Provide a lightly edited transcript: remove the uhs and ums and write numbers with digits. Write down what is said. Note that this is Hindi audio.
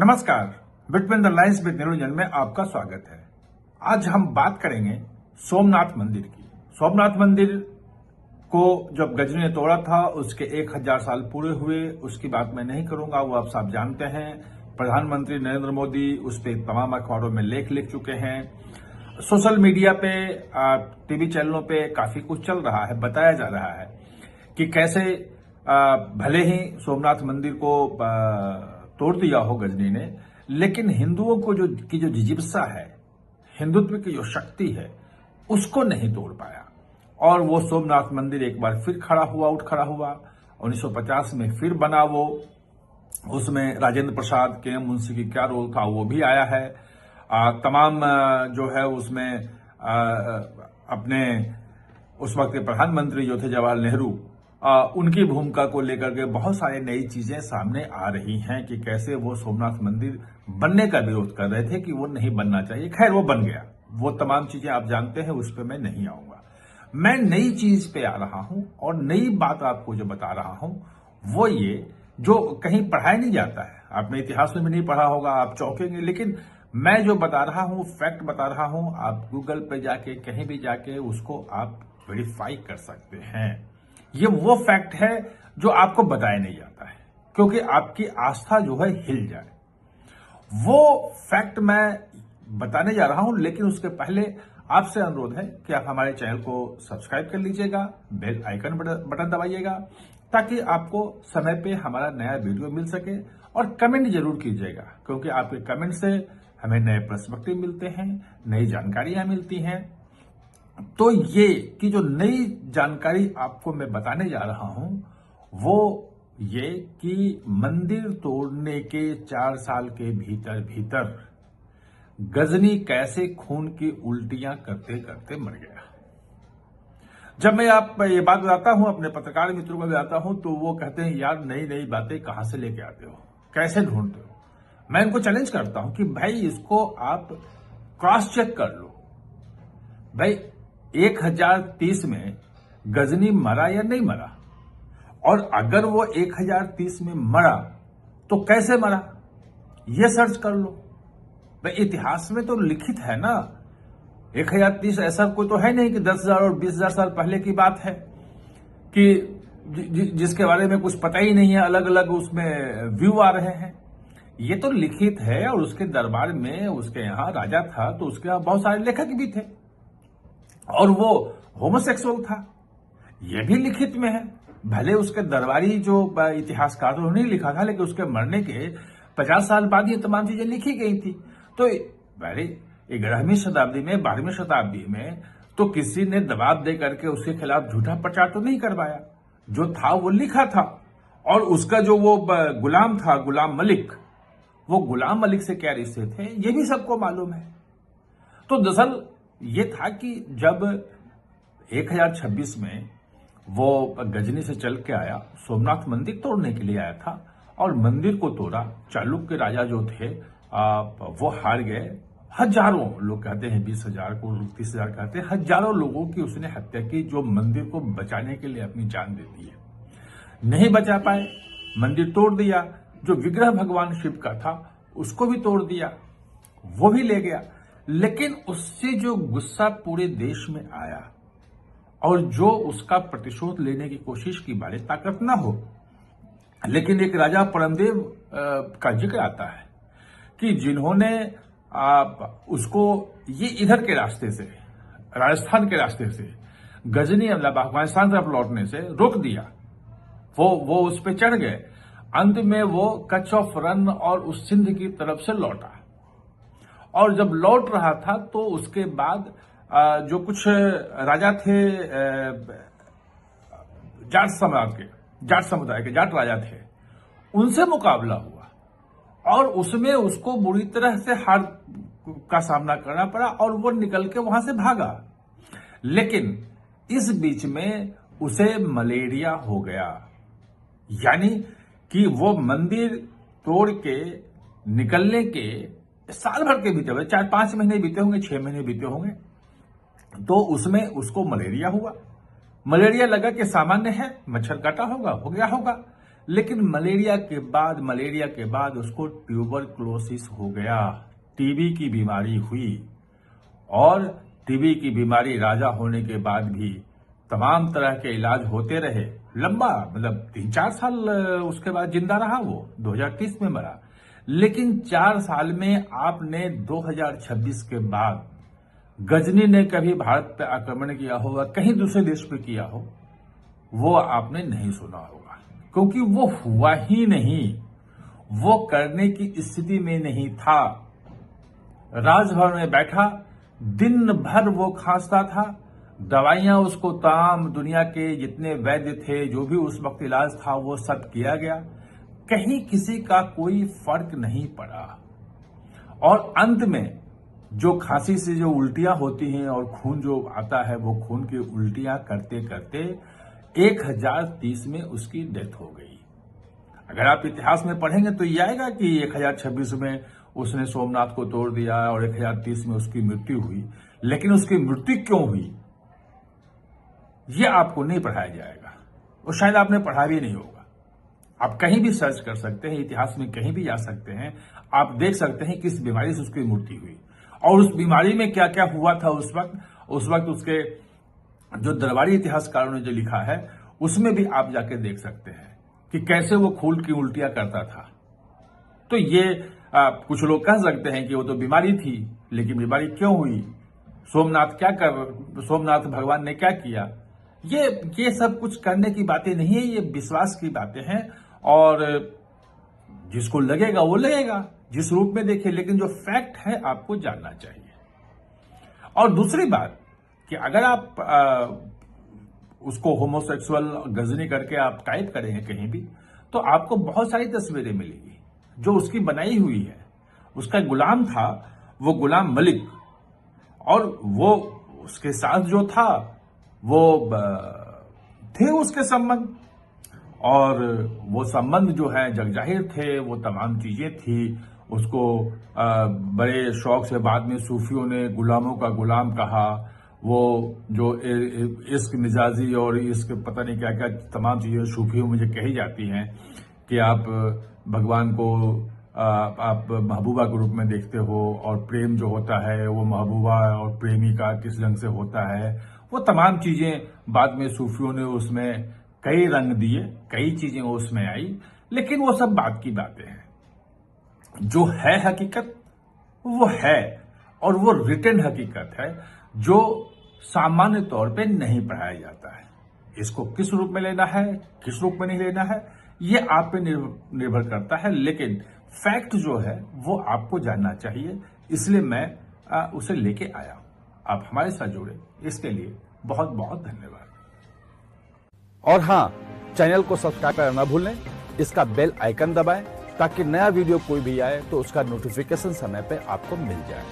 नमस्कार, between the lines with Niranjan में आपका स्वागत है। आज हम बात करेंगे सोमनाथ मंदिर की। सोमनाथ मंदिर को जब गजनी ने तोड़ा था उसके 1000 साल पूरे हुए, उसकी बात मैं नहीं करूंगा, वो आप सब जानते हैं। प्रधानमंत्री नरेंद्र मोदी उस पर तमाम अखबारों में लेख लिख चुके हैं। सोशल मीडिया पे, टीवी चैनलों पे काफी कुछ चल रहा है, बताया जा रहा है कि कैसे भले ही सोमनाथ मंदिर को तोड़ दिया हो गजनी ने, लेकिन हिंदुओं को जो जिजीविसा है, हिंदुत्व की जो शक्ति है, उसको नहीं तोड़ पाया। और वो सोमनाथ मंदिर एक बार फिर उठ खड़ा हुआ। 1950 में फिर बना वो। उसमें राजेंद्र प्रसाद के मुंशी की क्या रोल था वो भी आया है। तमाम जो है उसमें अपने उस वक्त के प्रधानमंत्री जो थे जवाहरलाल नेहरू, उनकी भूमिका को लेकर के बहुत सारी नई चीजें सामने आ रही हैं कि कैसे वो सोमनाथ मंदिर बनने का विरोध कर रहे थे कि वो नहीं बनना चाहिए। खैर, वो बन गया। वो तमाम चीजें आप जानते हैं, उस पर मैं नहीं आऊंगा। मैं नई चीज पे आ रहा हूं और नई बात आपको जो बता रहा हूं वो ये जो कहीं पढ़ाया नहीं जाता है। आपने इतिहास में भी नहीं पढ़ा होगा, आप चौंकेंगे, लेकिन मैं जो बता रहा हूं, फैक्ट बता रहा हूं, आप गूगल पे जाके कहीं भी जाके उसको आप वेरीफाई कर सकते हैं। ये वो फैक्ट है जो आपको बताया नहीं जाता है, क्योंकि आपकी आस्था जो है हिल जाए। वो फैक्ट मैं बताने जा रहा हूं, लेकिन उसके पहले आपसे अनुरोध है कि आप हमारे चैनल को सब्सक्राइब कर लीजिएगा, बेल आइकन बटन दबाइएगा, ताकि आपको समय पे हमारा नया वीडियो मिल सके। और कमेंट जरूर कीजिएगा, क्योंकि आपके कमेंट से हमें नए पर्सपेक्टिव मिलते हैं, नई जानकारियां मिलती हैं। तो ये कि जो नई जानकारी आपको मैं बताने जा रहा हूं वो ये कि मंदिर तोड़ने के 4 साल के भीतर गजनी कैसे खून की उल्टियां करते करते मर गया। जब मैं आप ये बात बताता हूं, अपने पत्रकार मित्रों को बताता हूं, तो वो कहते हैं यार नई नई बातें कहां से लेके आते हो, कैसे ढूंढते हो। मैं इनको चैलेंज करता हूं कि भाई इसको आप क्रॉस चेक कर लो। भाई 1030 में गजनी मरा या नहीं मरा, और अगर वो 1030 में मरा तो कैसे मरा, ये सर्च कर लो। भाई इतिहास में तो लिखित है ना। 1030 ऐसा कोई तो है नहीं कि 10,000 और 20,000 साल पहले की बात है कि जिसके बारे में कुछ पता ही नहीं है, अलग अलग उसमें व्यू आ रहे हैं। ये तो लिखित है, और उसके दरबार में उसके यहाँ राजा था तो उसके यहाँ बहुत सारे लेखक भी थे, और वो होमोसेक्सुअल था, ये भी लिखित में है। भले उसके दरबारी जो इतिहासकार उन्होंने लिखा था, लेकिन उसके मरने के 50 साल बाद ये तमाम चीजें लिखी गई थी। तो पहले 11वीं शताब्दी में, 12वीं शताब्दी में तो किसी ने दबाव दे करके उसके खिलाफ झूठा प्रचार तो नहीं करवाया। जो था वो लिखा था। और उसका जो वो गुलाम था, गुलाम मलिक, वो गुलाम मलिक से क्या रिश्ते थे ये भी सबको मालूम है। तो दरअसल ये था कि जब 1026 में वो गजनी से चल के आया, सोमनाथ मंदिर तोड़ने के लिए आया था, और मंदिर को तोड़ा। चालुक्य राजा जो थे वो हार गए। हजारों लोग कहते हैं, 20,000 को 30,000 कहते हैं, हजारों लोगों की उसने हत्या की, जो मंदिर को बचाने के लिए अपनी जान दे दी है। नहीं बचा पाए, मंदिर तोड़ दिया। जो विग्रह भगवान शिव का था उसको भी तोड़ दिया, वो भी ले गया। लेकिन उससे जो गुस्सा पूरे देश में आया, और जो उसका प्रतिशोध लेने की कोशिश की, भले ताकत ना हो, लेकिन एक राजा परमदेव का जिक्र आता है कि जिन्होंने उसको ये इधर के रास्ते से, राजस्थान के रास्ते से, गजनी मतलब अफगानिस्तान तरफ लौटने से रोक दिया। वो उस पर चढ़ गए। अंत में वो कच्छ ऑफ रन और उस सिंध की तरफ से लौटा। और जब लौट रहा था तो उसके बाद जो कुछ राजा थे, जाट समुदाय के जाट राजा थे, उनसे मुकाबला हुआ, और उसमें उसको बुरी तरह से हार का सामना करना पड़ा, और वो निकल के वहां से भागा। लेकिन इस बीच में उसे मलेरिया हो गया। यानी कि वो मंदिर तोड़ के निकलने के साल भर के बीते हुए, 4-5 महीने बीते होंगे, 6 महीने बीते होंगे, तो उसमें उसको मलेरिया हुआ। मलेरिया लगा कि सामान्य है, मच्छर काटा होगा, हो गया होगा। लेकिन मलेरिया के बाद उसको ट्यूबरक्लोसिस हो गया, टीबी की बीमारी हुई। और टीबी की बीमारी राजा होने के बाद भी तमाम तरह के इलाज होते रहे, लंबा मतलब 3-4 साल उसके बाद जिंदा रहा वो, 2030 में मरा। लेकिन 4 साल में आपने 2026 के बाद गजनी ने कभी भारत पे आक्रमण किया होगा, कहीं दूसरे देश पे किया हो, वो आपने नहीं सुना होगा, क्योंकि वो हुआ ही नहीं, वो करने की स्थिति में नहीं था। राजभवन में बैठा दिन भर वो खांसता था, दवाइयां उसको तमाम दुनिया के जितने वैद्य थे, जो भी उस वक्त इलाज था, वो सब किया गया, कहीं किसी का कोई फर्क नहीं पड़ा। और अंत में जो खांसी से जो उल्टियां होती हैं और खून जो आता है, वो खून की उल्टियां करते करते 1030 में उसकी डेथ हो गई। अगर आप इतिहास में पढ़ेंगे तो ये आएगा कि 1026 में उसने सोमनाथ को तोड़ दिया और 1030 में उसकी मृत्यु हुई। लेकिन उसकी मृत्यु क्यों हुई, ये आपको नहीं पढ़ाया जाएगा, और शायद आपने पढ़ा भी नहीं होगा। आप कहीं भी सर्च कर सकते हैं, इतिहास में कहीं भी जा सकते हैं, आप देख सकते हैं किस बीमारी से उसकी मृत्यु हुई और उस बीमारी में क्या क्या हुआ था उस वक्त उसके जो दरबारी इतिहासकारों ने जो लिखा है, उसमें भी आप जाके देख सकते हैं कि कैसे वो खून की उल्टियां करता था। तो ये कुछ लोग कह सकते हैं कि वो तो बीमारी थी, लेकिन बीमारी क्यों हुई, सोमनाथ भगवान ने क्या किया, ये सब कुछ करने की बातें नहीं है, ये विश्वास की बातें हैं। और जिसको लगेगा वो लगेगा, जिस रूप में देखे, लेकिन जो फैक्ट है आपको जानना चाहिए। और दूसरी बात कि अगर आप उसको होमोसेक्सुअल गजनी करके आप टाइप करेंगे कहीं भी, तो आपको बहुत सारी तस्वीरें मिलेगी जो उसकी बनाई हुई है। उसका गुलाम था वो गुलाम मलिक, और वो उसके साथ जो था वो थे उसके संबंध, और वो संबंध जो है जगजाहिर थे, वो तमाम चीजें थी। उसको बड़े शौक से बाद में सूफियों ने गुलामों का गुलाम कहा। वो जो इश्क मिजाजी और इश्क पता नहीं क्या क्या तमाम चीजें सूफियों में जो कही जाती हैं कि आप भगवान को आप महबूबा के रूप में देखते हो, और प्रेम जो होता है वो महबूबा और प्रेमी का किस रंग से होता है, वो तमाम चीजें बाद में सूफियों ने उसमें कई रंग दिए, कई चीजें उसमें आई। लेकिन वो सब बात की बातें हैं, जो है हकीकत वो है, और वो रिटन हकीकत है जो सामान्य तौर पे नहीं पढ़ाया जाता है। इसको किस रूप में लेना है, किस रूप में नहीं लेना है, ये आप पे निर्भर करता है। लेकिन फैक्ट जो है वो आपको जानना चाहिए, इसलिए मैं उसे लेके आया हूं। आप हमारे साथ जुड़े, इसके लिए बहुत बहुत धन्यवाद। और हाँ, चैनल को सब्सक्राइब करना ना भूलें, इसका बेल आइकन दबाएं ताकि नया वीडियो कोई भी आए तो उसका नोटिफिकेशन समय पे आपको मिल जाए।